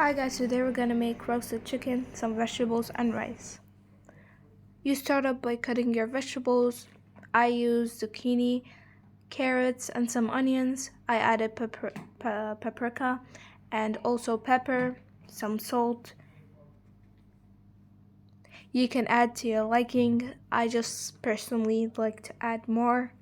Hi guys, today we're gonna make roasted chicken, some vegetables, and rice. You start up by cutting your vegetables. I used zucchini, carrots, and some onions. I added paprika and also pepper, some salt. You can add to your liking. I just personally like to add more.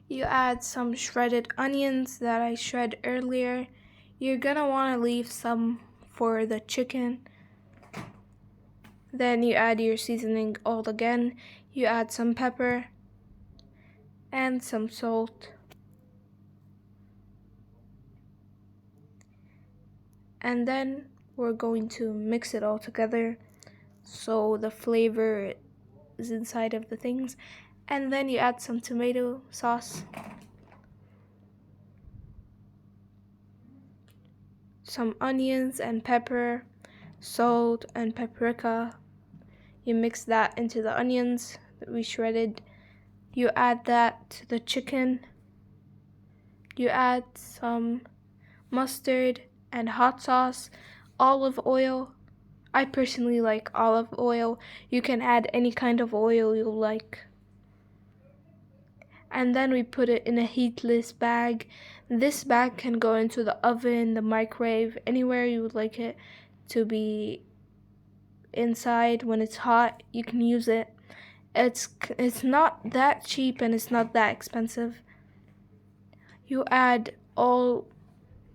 You add some shredded onions that I shred earlier. You're gonna want to leave some for the chicken. Then you add your seasoning all again. You add some pepper and some salt. And then we're going to mix it all together so the flavor is inside of the things. And then you add some tomato sauce, some onions and pepper, salt and paprika. You mix that into the onions that we shredded. You add that to the chicken. You add some mustard and hot sauce, olive oil. I personally like olive oil. You can add any kind of oil you like. And then we put it in a heatless bag. This bag can go into the oven, the microwave, anywhere you would like it to be inside. When it's hot, you can use it. It's not that cheap and it's not that expensive. You add all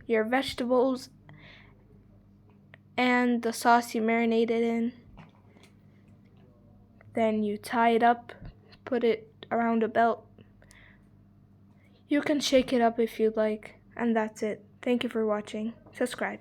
your vegetables and the sauce you marinated in. Then you tie it up, put it around a belt. You can shake it up if you'd like, and that's it. Thank you for watching. Subscribe.